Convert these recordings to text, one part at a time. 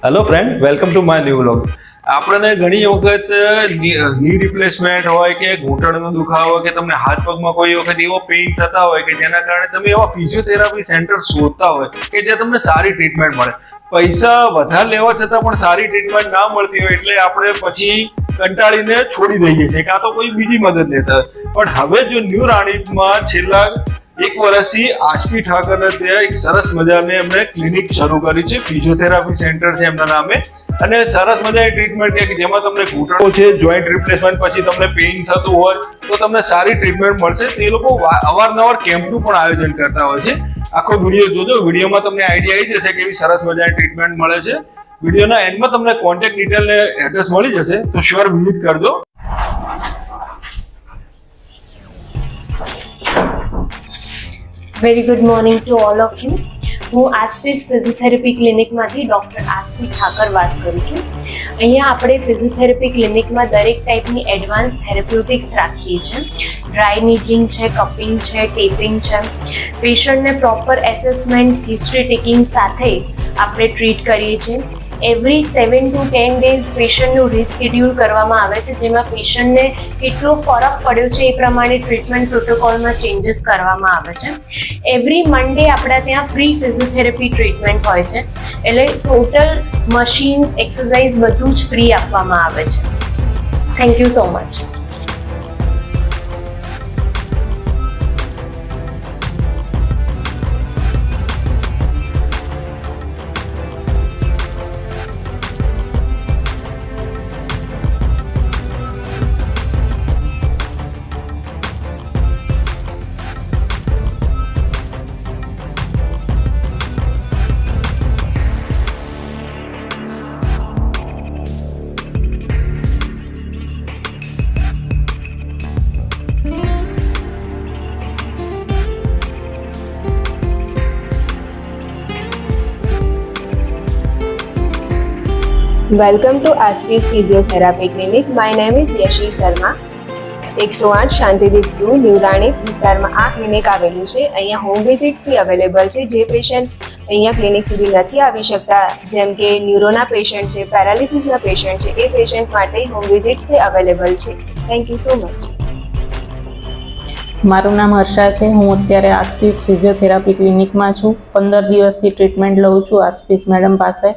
Hello friend, welcome to my new vlog. આપણને ઘણી વખત ની રિપ્લેસમેન્ટ હોય કે ઘૂંટણનો દુખાવો હોય કે તમને હાથ પગમાં કોઈ વખત એવો પેઇન થતા હોય કે જેના કારણે તમે એવા ફિઝિયોથેરાપી સેન્ટર શોધતા હોય કે જ્યાં તમને સારી ટ્રીટમેન્ટ મળે. પૈસા વધારે લેવા છતાં પણ સારી ટ્રીટમેન્ટ ના મળતી હોય એટલે આપણે પછી કંટાળીને છોડી દઈએ છીએ કાં તો કોઈ બીજી મદદ લેતા હોય. પણ હવે જો ન્યૂ રાણીપમાં છેલ્લા 1 વર્ષથી આશપી ઠાકરને ત્યાં એક સરસ મજાની એમણે ક્લિનિક શરૂ કરી છે. ફિઝિયોથેરાપી સેન્ટર છે એમના નામે, અને સરસ મજાની ટ્રીટમેન્ટ કે જેમાં તમને ઘૂંટણો છે, જોઈન્ટ રિપ્લેસમેન્ટ પછી તમને પેઇન થતું હોય તો તમને સારી ટ્રીટમેન્ટ મળશે. તે લોકો અવારનવાર કેમ્પનું પણ આયોજન કરતા હોય છે. આખો વિડીયો જોજો, વિડીયોમાં તમને આઈડિયા આવી જશે કે એવી સરસ મજાની ટ્રીટમેન્ટ મળે છે. વિડીયોના એન્ડમાં તમને કોન્ટેક્ટ ડિટેલ ને એડ્રેસ મળી જશે, તો શ્યોર વિઝિટ કરજો. Very good morning to all of you. હું આસ્પીસ ફિઝિયોથેરાપી ક્લિનિકમાંથી ડૉક્ટર આસ્પી ઠાકર વાત કરું છું. અહીંયા આપણે ફિઝિયોથેરાપી ક્લિનિકમાં દરેક ટાઈપની એડવાન્સ થેરાપ્યુટિક્સ રાખીએ છીએ. ડ્રાય નીડલિંગ છે, કપિંગ છે, ટેપિંગ છે. પેશન્ટને પ્રોપર એસેસમેન્ટ, હિસ્ટ્રી ટેકિંગ સાથે આપણે ટ્રીટ કરીએ છીએ. એવરી 7 to 10 days પેશન્ટનું રીસ્કેડ્યુલ કરવામાં આવે છે, જેમાં પેશન્ટને કેટલો ફરક પડ્યો છે એ પ્રમાણે ટ્રીટમેન્ટ પ્રોટોકોલમાં ચેન્જીસ કરવામાં આવે છે. એવરી મંડે આપણા ત્યાં ફ્રી ફિઝિયોથેરાપી ટ્રીટમેન્ટ હોય છે, એટલે ટોટલ મશીન્સ, એક્સરસાઇઝ બધું જ ફ્રી આપવામાં આવે છે. Thank you so much. Welcome to Aspis Physiotherapy Clinic. My name is Yashi Sharma. 108 Shantideep 2 new Ranip વિસ્તારમાં આ ક્લિનિક આવેલું છે. અહીંયા હોમ વિઝિટ્સ બી અવેલેબલ છે. જે પેશન્ટ અહીંયા ક્લિનિક સુધી નથી આવી શકતા, જેમ કે ન્યુરોના પેશન્ટ છે, પેરાલિસિસના પેશન્ટ છે, એ પેશન્ટ માટે હોમ વિઝિટ્સ બી અવેલેબલ છે. Thank you so much. મારું નામ હર્ષા છે. હું અત્યારે આસ્પીસ ફિઝિયોથેરાપી ક્લિનિકમાં છું. 15 દિવસથી ટ્રીટમેન્ટ લઉં છું આસ્પીસ મેડમ પાસે.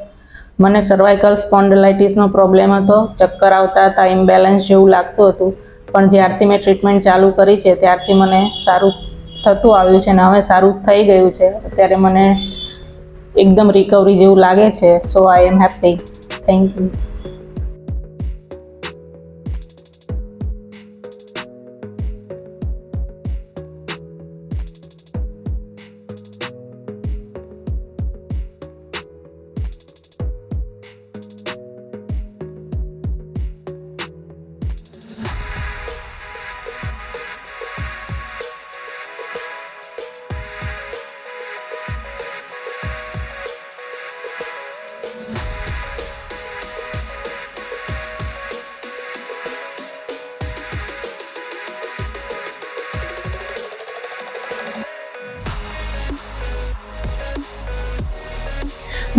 મને સર્વાઇકલ સ્પોન્ડિલાઇટિસનો પ્રોબ્લેમ હતો. ચક્કર આવતા હતા, ઇમ્બેલેન્સ જેવું લાગતું હતું, પણ જ્યારથી મેં ટ્રીટમેન્ટ ચાલુ કરી છે ત્યારથી મને સારું થતું આવ્યું છે, અને હવે સારું થઈ ગયું છે. અત્યારે મને એકદમ રિકવરી જેવું લાગે છે. સો આઈ એમ હેપી. Thank you.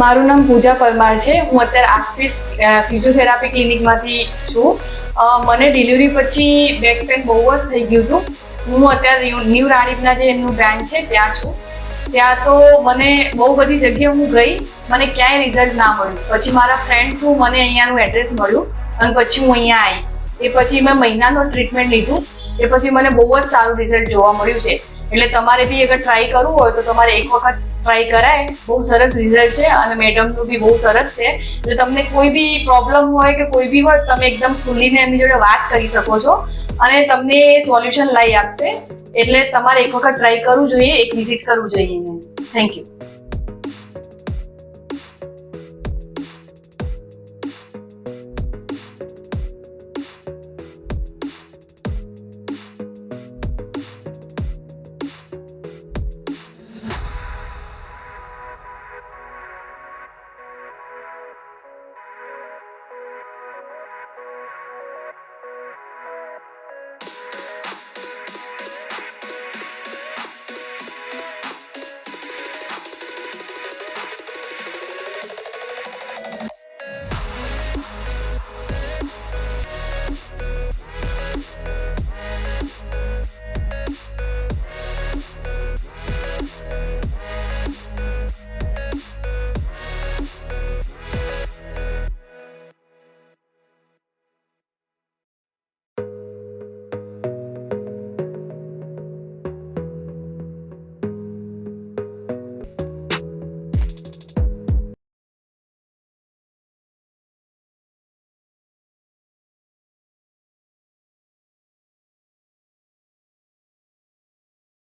મારું નામ પૂજા પરમાર છે. હું અત્યારે આસ્પીસ ફિઝિયોથેરાપી ક્લિનિકમાંથી છું. મને ડિલિવરી પછી બેક પેન બહુ જ થઈ ગયું હતું. હું અત્યારે ન્યૂ રાણીપના જે એમનું બ્રાન્ચ છે ત્યાં છું. ત્યાં તો મને બહુ બધી જગ્યાએ હું ગઈ, મને ક્યાંય રિઝલ્ટ ના મળ્યું. પછી મારા ફ્રેન્ડ થ્રુ મને અહીંયાનું એડ્રેસ મળ્યું, અને પછી હું અહીંયા આવી. એ પછી મેં મહિનાનો ટ્રીટમેન્ટ લીધું. એ પછી મને બહુ જ સારું રિઝલ્ટ જોવા મળ્યું છે. એટલે તમારે બી અગર ટ્રાય કરવું હોય તો તમારે એક વખત ટ્રાય કરાય. બહુ સરસ રિઝલ્ટ છે, અને મેડમનું બી બહુ સરસ છે. એટલે તમને કોઈ બી પ્રોબ્લેમ હોય કે કોઈ બી હોય, તમે એકદમ ખુલ્લીને એમની જોડે વાત કરી શકો છો, અને તમને સોલ્યુશન લાવી આપશે. એટલે તમારે એક વખત ટ્રાય કરવું જોઈએ, એક વિઝિટ કરવું જોઈએ. Thank you.